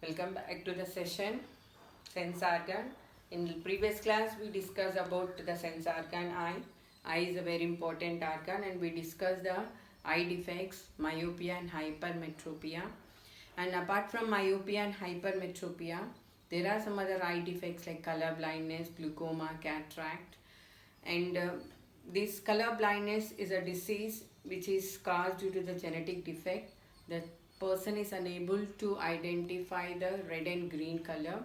Welcome back to the session sense organ. In the previous class we discussed about the sense organ eye. Eye is a very important organ and we discussed the eye defects, myopia and hypermetropia. And apart from myopia and hypermetropia, there are some other eye defects like color blindness, glaucoma, cataract. And this color blindness is a disease which is caused due to the genetic defect. The person is unable to identify the red and green color,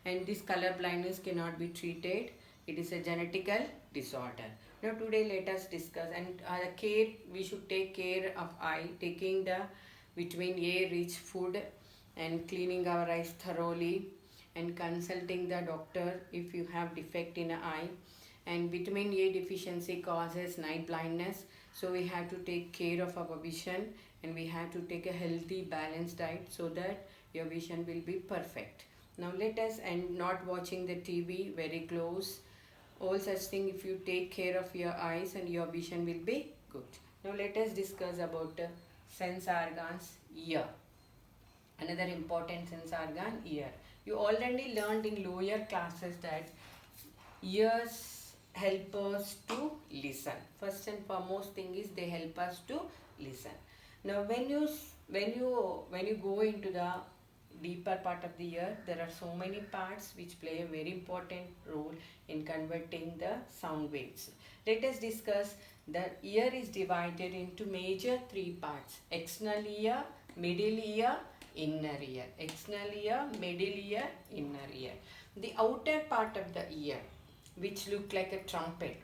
and this color blindness cannot be treated. It is a genetical disorder. Now today let us discuss and the care we should take care of eye, taking the vitamin A rich food and cleaning our eyes thoroughly and consulting the doctor if you have defect in an eye. And vitamin A deficiency causes night blindness, so we have to take care of our vision and we have to take a healthy balanced diet so that your vision will be perfect. Now let us, and not watching the TV very close, all such thing, if you take care of your eyes and your vision will be good. Now let us discuss about sense organs. Ear, another important sense organ, ear. You already learned in lower classes that ears help us to listen. First and foremost thing is they help us to listen. Now when you go into the deeper part of the ear, there are so many parts which play a very important role in converting the sound waves. Let us discuss. The ear is divided into major three parts: external ear, middle ear, inner ear. External ear, middle ear, inner ear. The outer part of the ear, which look like a trumpet,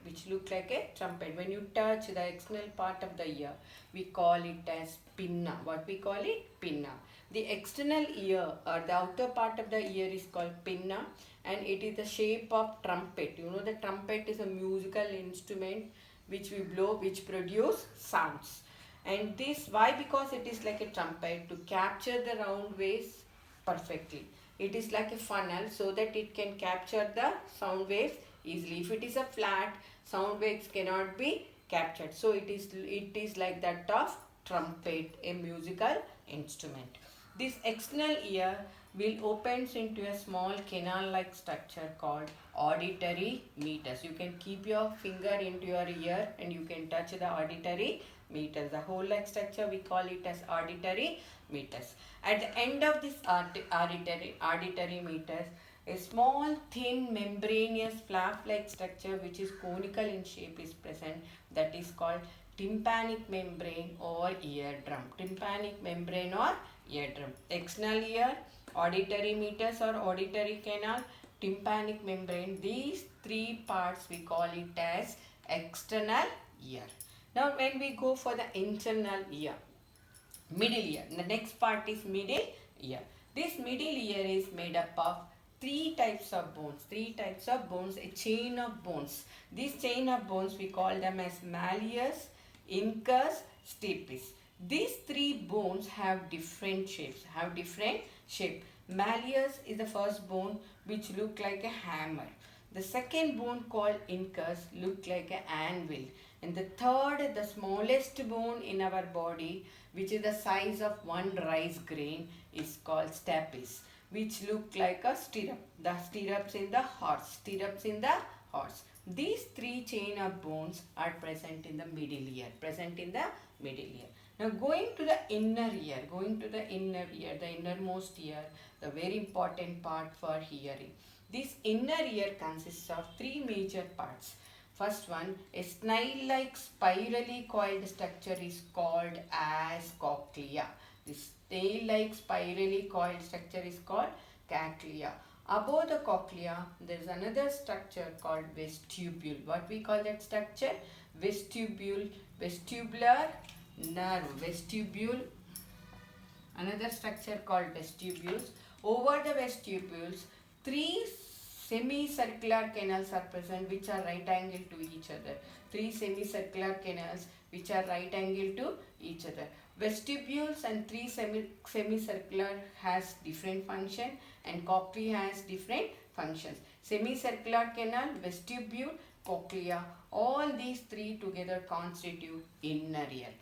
when you touch the external part of the ear, we call it as pinna. What we call it? Pinna. The external ear or the outer part of the ear is called pinna, and it is the shape of trumpet. You know, the trumpet is a musical instrument which we blow, which produce sounds. And this, why? Because it is like a trumpet to capture the round waves perfectly. It is like a funnel so that it can capture the sound waves easily. If it is a flat, sound waves cannot be captured. So it is like that of trumpet, a musical instrument. This external ear will opens into a small canal-like structure called auditory meatus. You can keep your finger into your ear and you can touch the auditory meatus. The whole like structure we call it as auditory meatus. At the end of this auditory meatus, a small thin membranous flap-like structure which is conical in shape is present, that is called tympanic membrane or eardrum. Tympanic membrane or eardrum. External ear, auditory meatus or auditory canal, tympanic membrane. These three parts we call it as external ear. Now when we go for the internal ear, middle ear. The next part is middle ear. This middle ear is made up of three types of bones. A chain of bones. This chain of bones we call them as malleus, incus, stapes. These three bones have different shapes. Malleus is the first bone which look like a hammer. The second bone called incus look like an anvil. And the third, the smallest bone in our body, which is the size of one rice grain, is called stapes, which look like a stirrup. The stirrups in the horse. These three chain of bones are present in the middle ear. Now going to the inner ear, the innermost ear, the very important part for hearing. This inner ear consists of three major parts. First one, a snail-like spirally coiled structure is called as cochlea. This snail-like spirally coiled structure is called cochlea. Above the cochlea, there is another structure called vestibule. What we call that structure? Vestibule, vestibular nerve. Vestibule, another structure called vestibules. Over the vestibules, three semicircular canals are present which are right angle to each other. Three semicircular canals which are right angle to each other. Vestibules and three semicircular has different function and cochlea has different functions. Semicircular canal, vestibule, cochlea, all these three together constitute inner ear.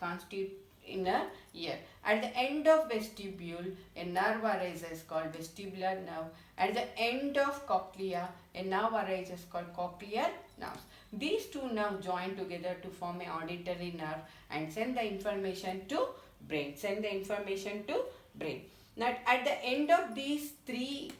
inner ear. At the end of vestibule, a nerve arises called vestibular nerve. At the end of cochlea, a nerve arises called cochlear nerves. These two nerves join together to form an auditory nerve and send the information to brain. Send the information to brain. Now, at the end of these three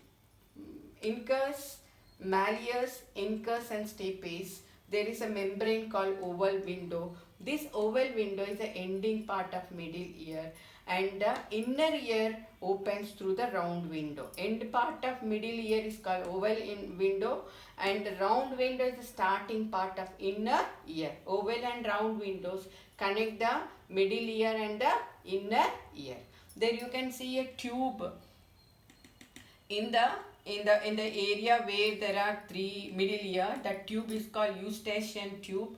incus, malleus, incus and stapes, there is a membrane called oval window. This oval window is the ending part of middle ear, and the inner ear opens through the round window. End part of middle ear is called oval window, and the round window is the starting part of inner ear. Oval and round windows connect the middle ear and the inner ear. There you can see a tube in the area where there are three middle ear. That tube is called eustachian tube,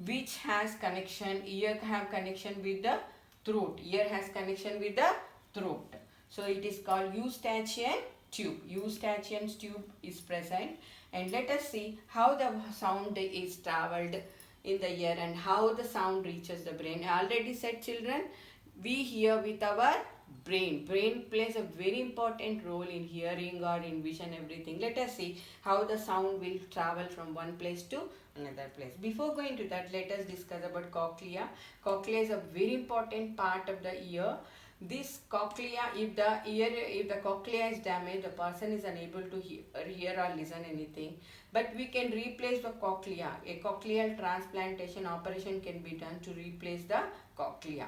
which has connection, ear have connection with the throat. Ear has connection with the throat. So it is called eustachian tube. Eustachian tube is present, and let us see how the sound is travelled in the ear and how the sound reaches the brain. I already said, children, we hear with our brain. Brain plays a very important role in hearing or in vision, everything. Let us see how the sound will travel from one place to another place. Before going to that, let us discuss about cochlea. Cochlea is a very important part of the ear. This cochlea, if the cochlea is damaged, the person is unable to hear or listen anything. But we can replace the cochlea. A cochlear transplantation operation can be done to replace the cochlea.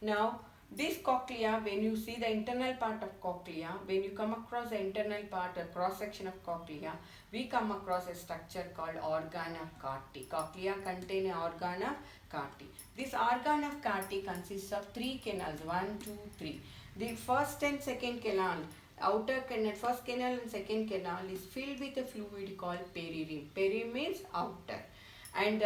Now, this cochlea, when you see the internal part of cochlea, when you come across the internal part, a cross section of cochlea, we come across a structure called organ of Carty. Cochlea contains an organ of Carty. This organ of Carty consists of three canals, 1, 2, 3. The first and second canal, outer canal, first canal and second canal is filled with a fluid called peririm. Peririm means outer. And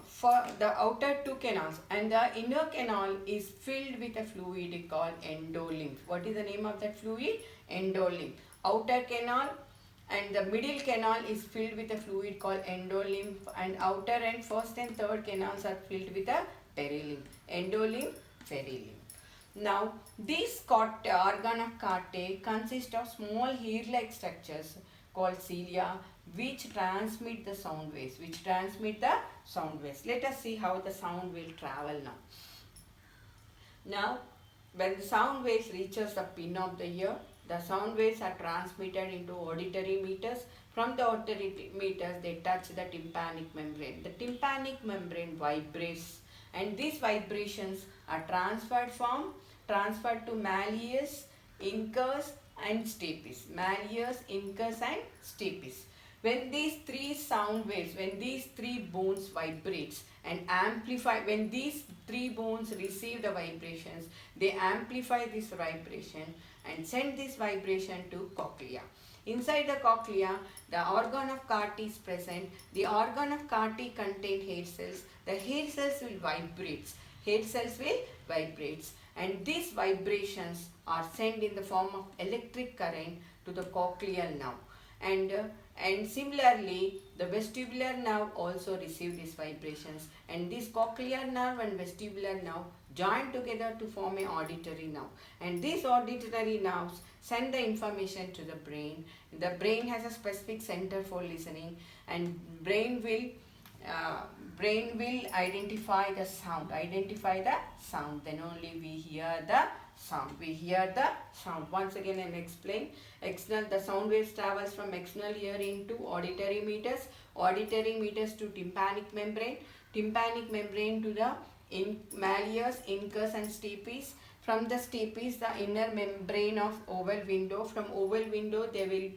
for the outer two canals, and the inner canal is filled with a fluid called endolymph. What is the name of that fluid? Endolymph. Outer canal and the middle canal is filled with a fluid called endolymph, and outer and first and third canals are filled with a perilymph. Endolymph, perilymph. Now, this organ of Carty consists of small hair-like structures called cilia, which transmit the sound waves. Let us see how the sound will travel now. Now, when the sound waves reaches the pin of the ear, the sound waves are transmitted into auditory meters. From the auditory meters, they touch the tympanic membrane. The tympanic membrane vibrates, and these vibrations are transferred to malleus, incus and stapes. Malleus, incus and stapes. When these three sound waves, when these three bones vibrates and amplify, when these three bones receive the vibrations, they amplify this vibration and send this vibration to cochlea. Inside the cochlea, the organ of Carty is present. The organ of Carty contains hair cells. The hair cells will vibrate. And these vibrations are sent in the form of electric current to the cochlear nerve. And similarly, the vestibular nerve also receive these vibrations, and this cochlear nerve and vestibular nerve join together to form an auditory nerve, and these auditory nerves send the information to the brain. The brain has a specific center for listening, and brain will identify the sound. Then only we hear the sound. Once again, I'll explain. The sound waves travels from external ear into auditory meters to tympanic membrane to the malleus, incus and stapes. From the stapes, the inner membrane of oval window. From oval window, they will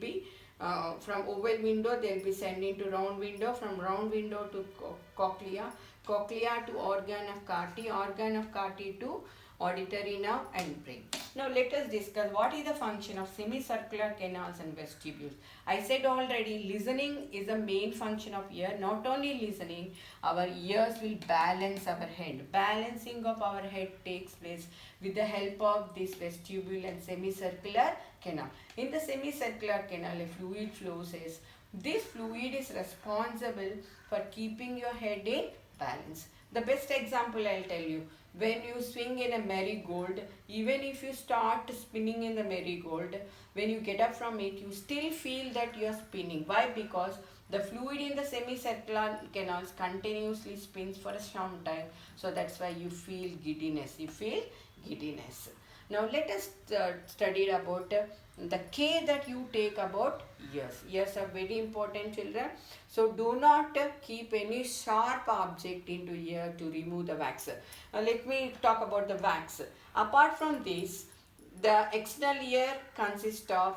be sending to round window. From round window to cochlea to organ of Carty to auditory nerve and brain. Now let us discuss what is the function of semicircular canals and vestibules. I said already, listening is the main function of ear. Not only listening, our ears will balance our head. Balancing of our head takes place with the help of this vestibule and semicircular canal. In the semicircular canal, a fluid flows. This fluid is responsible for keeping your head in balance. The best example I'll tell you, when you swing in a marigold, even if you start spinning in the marigold, when you get up from it, you still feel that you are spinning. Why? Because the fluid in the semicircular canals continuously spins for some time. So that's why you feel giddiness. You feel giddiness. Now let us study about the care that you take about ears. Ears are very important, children. So do not keep any sharp object into ear to remove the wax. Let me talk about the wax. Apart from this, the external ear consists of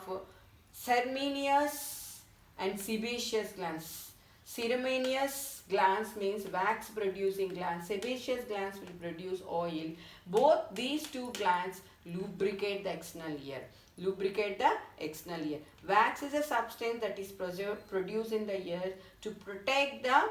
cereminous and sebaceous glands. Cereminous glands means wax producing glands. Sebaceous glands will produce oil. Both these two glands lubricate the external ear. Lubricate the external ear. Wax is a substance that is produced in the ear to protect the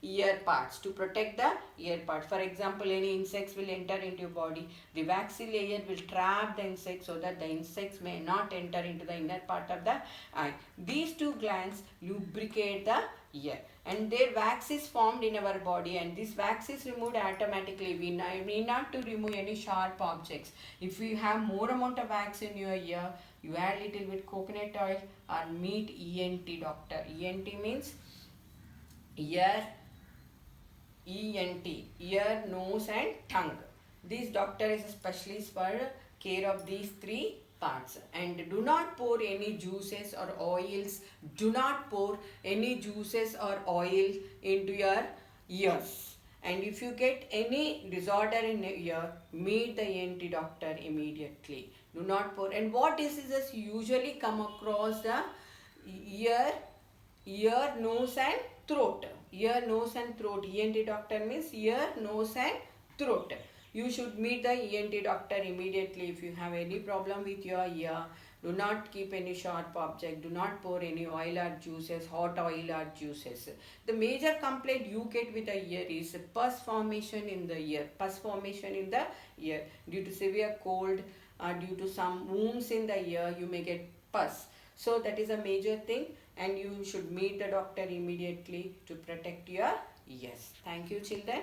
ear parts. To protect the ear part. For example, any insects will enter into your body. The waxy layer will trap the insect so that the insects may not enter into the inner part of the eye. These two glands lubricate the ear, and their wax is formed in our body, and this wax is removed automatically. We need not to remove any sharp objects. If you have more amount of wax in your ear, you add little bit coconut oil or meet ENT doctor. ENT means ear, ENT, ear, nose and tongue. This doctor is a specialist for care of these three parts. And do not pour any juices or oils. Do not pour any juices or oil into your ears. And if you get any disorder in your ear, meet the ENT doctor immediately. Do not pour. And what diseases usually come across the ear, nose and throat. Ear, nose and throat. ENT doctor means ear, nose and throat. You should meet the ENT doctor immediately if you have any problem with your ear. Do not keep any sharp object. Do not pour any oil or juices, hot oil or juices. The major complaint you get with the ear is pus formation in the ear. Pus formation in the ear. Due to severe cold or due to some wounds in the ear, you may get pus. So that is a major thing, and you should meet the doctor immediately to protect your ears. Thank you, children.